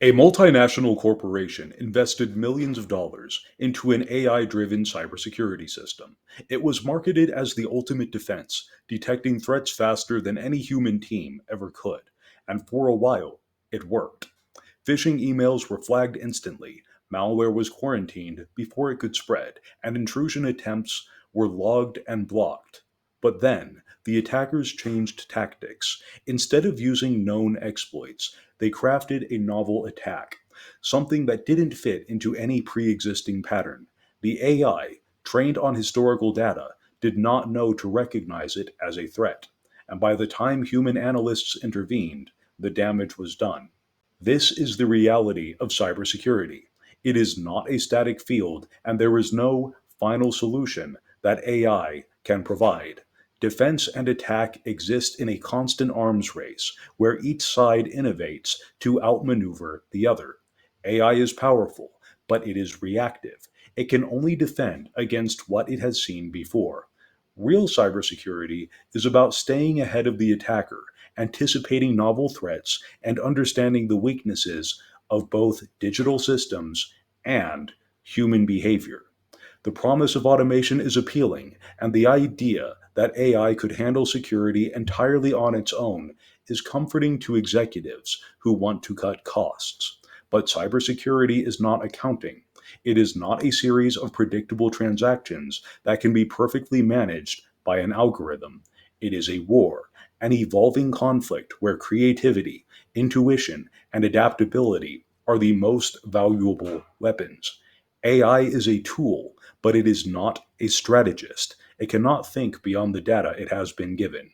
A multinational corporation invested millions of dollars into an AI-driven cybersecurity system. It was marketed as the ultimate defense, detecting threats faster than any human team ever could. And for a while, it worked. Phishing emails were flagged instantly, malware was quarantined before it could spread, and intrusion attempts were logged and blocked. But then, the attackers changed tactics. Instead of using known exploits, they crafted a novel attack, something that didn't fit into any pre existing pattern. The AI, trained on historical data, did not know to recognize it as a threat. And by the time human analysts intervened, the damage was done. This is the reality of cybersecurity. It is not a static field, and there is no final solution that AI can provide. Defense and attack exist in a constant arms race where each side innovates to outmaneuver the other. AI is powerful, but it is reactive. It can only defend against what it has seen before. Real cybersecurity is about staying ahead of the attacker, anticipating novel threats, and understanding the weaknesses of both digital systems and human behavior. The promise of automation is appealing, and the idea that AI could handle security entirely on its own is comforting to executives who want to cut costs. But cybersecurity is not accounting. It is not a series of predictable transactions that can be perfectly managed by an algorithm. It is a war, an evolving conflict where creativity, intuition, and adaptability are the most valuable weapons. AI is a tool, but it is not a strategist. It cannot think beyond the data it has been given,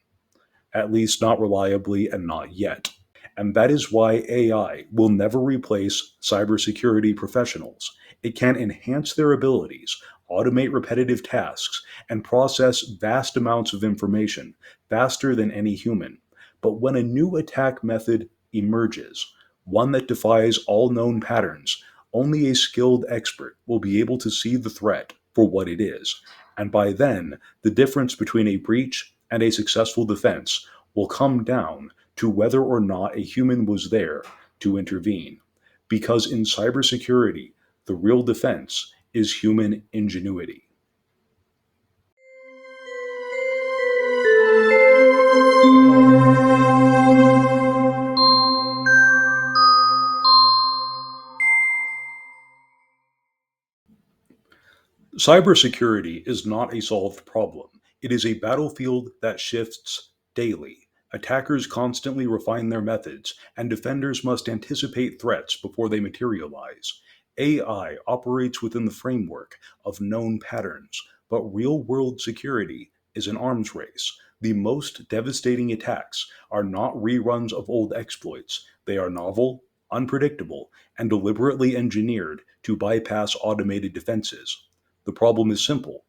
at least not reliably and not yet. And that is why AI will never replace cybersecurity professionals. It can enhance their abilities, automate repetitive tasks, and process vast amounts of information faster than any human. But when a new attack method emerges, one that defies all known patterns, only a skilled expert will be able to see the threat for what it is. And by then, the difference between a breach and a successful defense will come down to whether or not a human was there to intervene. Because in cybersecurity, the real defense is human ingenuity. Cybersecurity is not a solved problem. It is a battlefield that shifts daily. Attackers constantly refine their methods, and defenders must anticipate threats before they materialize. AI operates within the framework of known patterns, but real world security is an arms race. The most devastating attacks are not reruns of old exploits, they are novel, unpredictable, and deliberately engineered to bypass automated defenses. The problem is simple.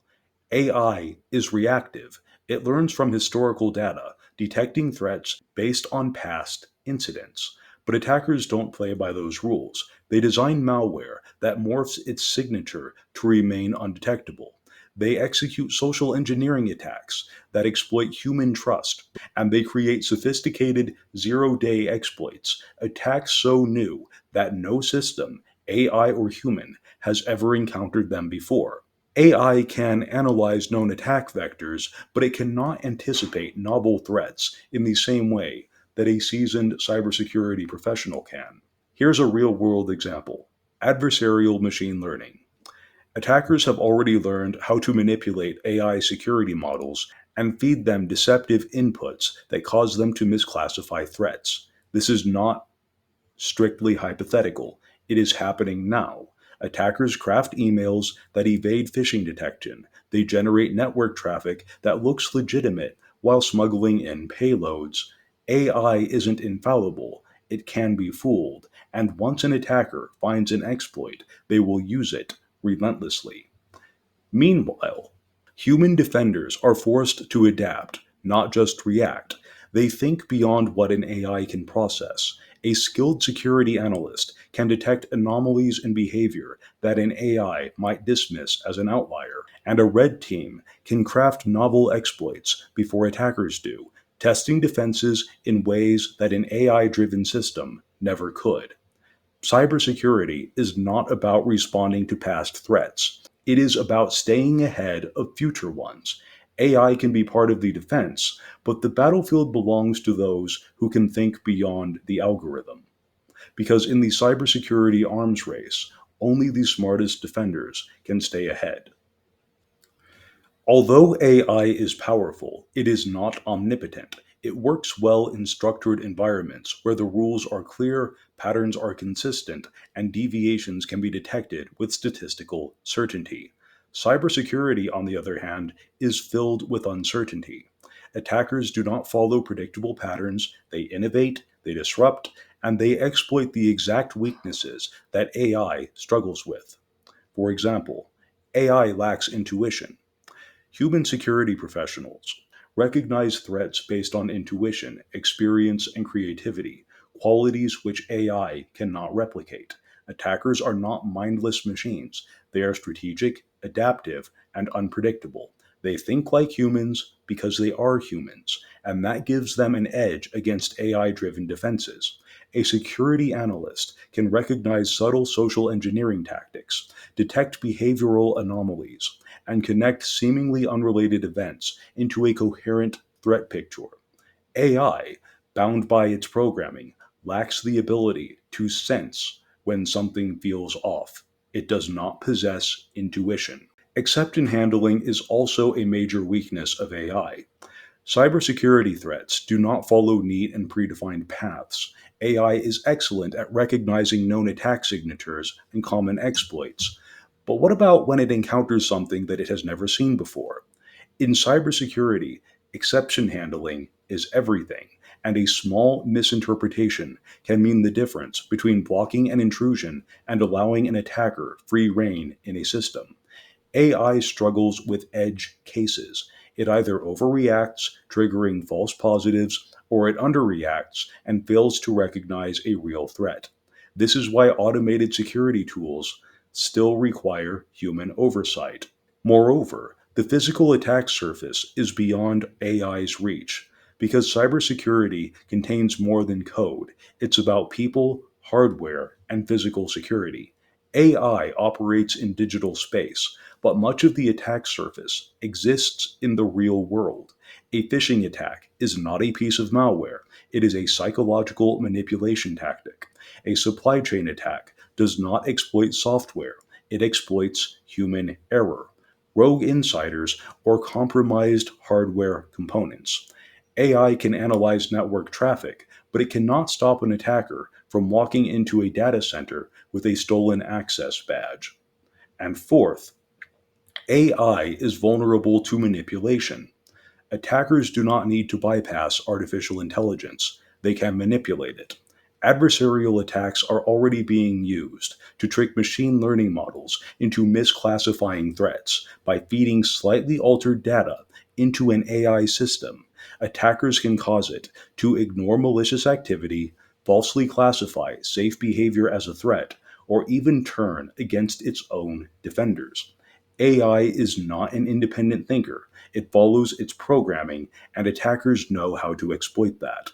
AI is reactive. It learns from historical data, detecting threats based on past incidents. But attackers don't play by those rules. They design malware that morphs its signature to remain undetectable. They execute social engineering attacks that exploit human trust, and they create sophisticated zero-day exploits, attacks so new that no system, AI or human, has ever encountered them before. AI can analyze known attack vectors, but it cannot anticipate novel threats in the same way that a seasoned cybersecurity professional can. Here's a real world example: adversarial machine learning. Attackers have already learned how to manipulate AI security models and feed them deceptive inputs that cause them to misclassify threats. This is not strictly hypothetical. It is happening now. Attackers craft emails that evade phishing detection. They generate network traffic that looks legitimate while smuggling in payloads. AI isn't infallible. It can be fooled. And once an attacker finds an exploit, they will use it relentlessly. Meanwhile, human defenders are forced to adapt, not just react. They think beyond what an AI can process. A skilled security analyst can detect anomalies in behavior that an AI might dismiss as an outlier, and a red team can craft novel exploits before attackers do, testing defenses in ways that an AI driven system never could. Cybersecurity is not about responding to past threats. It is about staying ahead of future ones. AI can be part of the defense, but the battlefield belongs to those who can think beyond the algorithm. Because in the cybersecurity arms race, only the smartest defenders can stay ahead. Although AI is powerful, it is not omnipotent. It works well in structured environments where the rules are clear, patterns are consistent, and deviations can be detected with statistical certainty. Cybersecurity, on the other hand, is filled with uncertainty. Attackers do not follow predictable patterns, they innovate, they disrupt, and they exploit the exact weaknesses that AI struggles with. For example, AI lacks intuition. Human security professionals recognize threats based on intuition, experience, and creativity, qualities which AI cannot replicate. Attackers are not mindless machines. They are strategic, adaptive, and unpredictable. They think like humans because they are humans, and that gives them an edge against AI driven defenses. A security analyst can recognize subtle social engineering tactics, detect behavioral anomalies, and connect seemingly unrelated events into a coherent threat picture. AI, bound by its programming, lacks the ability to sense when something feels off. It does not possess intuition. Exception handling is also a major weakness of AI. Cybersecurity threats do not follow neat and predefined paths. AI is excellent at recognizing known attack signatures and common exploits. But what about when it encounters something that it has never seen before? In cybersecurity, exception handling is everything, and a small misinterpretation can mean the difference between blocking an intrusion and allowing an attacker free rein in a system. AI struggles with edge cases. It either overreacts, triggering false positives, or it underreacts and fails to recognize a real threat. This is why automated security tools still require human oversight. Moreover, the physical attack surface is beyond AI's reach. Because cybersecurity contains more than code, it's about people, hardware, and physical security. AI operates in digital space, but much of the attack surface exists in the real world. A phishing attack is not a piece of malware, it is a psychological manipulation tactic. A supply chain attack does not exploit software, it exploits human error, rogue insiders, or compromised hardware components. AI can analyze network traffic, but it cannot stop an attacker from walking into a data center with a stolen access badge. And fourth, AI is vulnerable to manipulation. Attackers do not need to bypass artificial intelligence, they can manipulate it. Adversarial attacks are already being used to trick machine learning models into misclassifying threats by feeding slightly altered data into an AI system. Attackers can cause it to ignore malicious activity, falsely classify safe behavior as a threat, or even turn against its own defenders. AI is not an independent thinker. It follows its programming, and attackers know how to exploit that.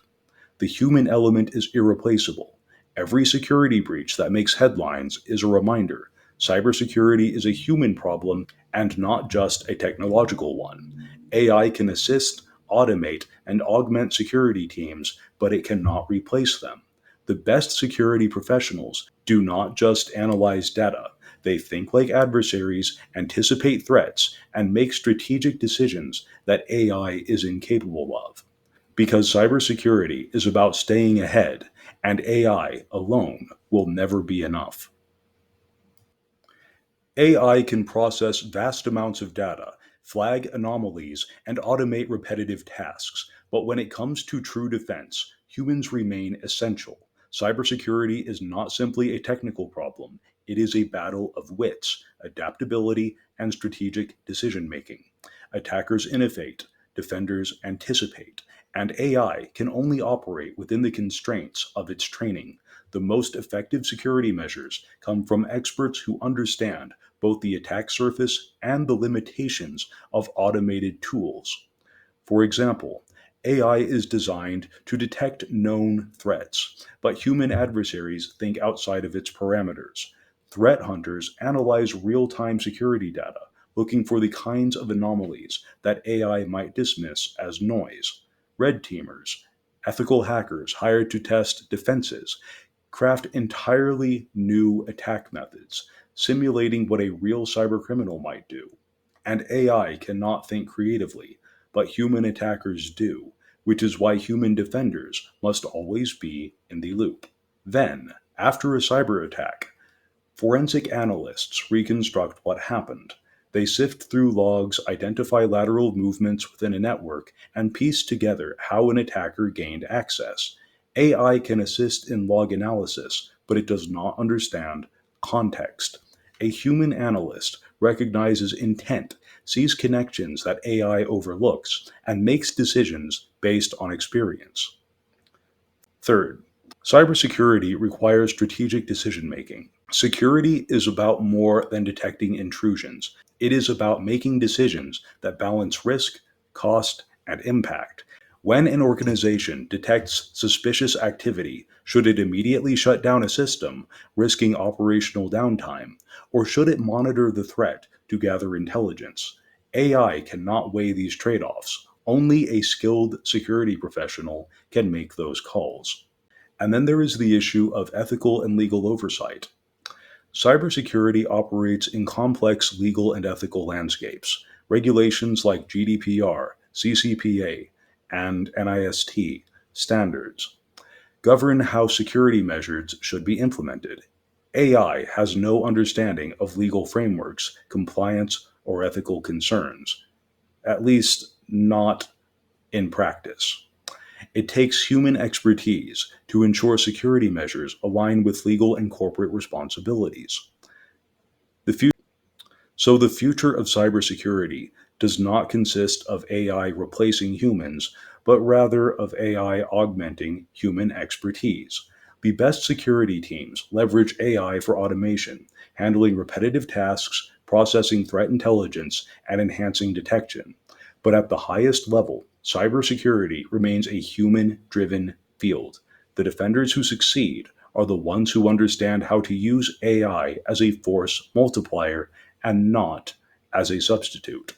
The human element is irreplaceable. Every security breach that makes headlines is a reminder cybersecurity is a human problem and not just a technological one. AI can assist, automate, and augment security teams, but it cannot replace them. The best security professionals do not just analyze data. They think like adversaries, anticipate threats, and make strategic decisions that AI is incapable of. Because cybersecurity is about staying ahead, and AI alone will never be enough. AI can process vast amounts of data, flag anomalies, and automate repetitive tasks, but when it comes to true defense, humans remain essential. Cybersecurity is not simply a technical problem, it is a battle of wits, adaptability, and strategic decision making. Attackers innovate, defenders anticipate, and AI can only operate within the constraints of its training. The most effective security measures come from experts who understand both the attack surface and the limitations of automated tools. For example, AI is designed to detect known threats, but human adversaries think outside of its parameters. Threat hunters analyze real time security data, looking for the kinds of anomalies that AI might dismiss as noise. Red teamers, ethical hackers hired to test defenses, craft entirely new attack methods, simulating what a real cybercriminal might do. And AI cannot think creatively, but human attackers do, which is why human defenders must always be in the loop. Then, after a cyber attack, forensic analysts reconstruct what happened. They sift through logs, identify lateral movements within a network, and piece together how an attacker gained access. AI can assist in log analysis, but it does not understand context. A human analyst recognizes intent, sees connections that AI overlooks, and makes decisions based on experience. Third, cybersecurity requires strategic decision making. Security is about more than detecting intrusions. It is about making decisions that balance risk, cost, and impact. When an organization detects suspicious activity, should it immediately shut down a system, risking operational downtime, or should it monitor the threat to gather intelligence? AI cannot weigh these trade offs. Only a skilled security professional can make those calls. And then there is the issue of ethical and legal oversight. Cybersecurity operates in complex legal and ethical landscapes. Regulations like GDPR, CCPA, and NIST standards govern how security measures should be implemented. AI has no understanding of legal frameworks, compliance, or ethical concerns, at least not in practice. It takes human expertise to ensure security measures align with legal and corporate responsibilities. The fu- so, the future of cybersecurity does not consist of AI replacing humans, but rather of AI augmenting human expertise. The best security teams leverage AI for automation, handling repetitive tasks, processing threat intelligence, and enhancing detection. But at the highest level, cybersecurity remains a human driven field. The defenders who succeed are the ones who understand how to use AI as a force multiplier and not as a substitute.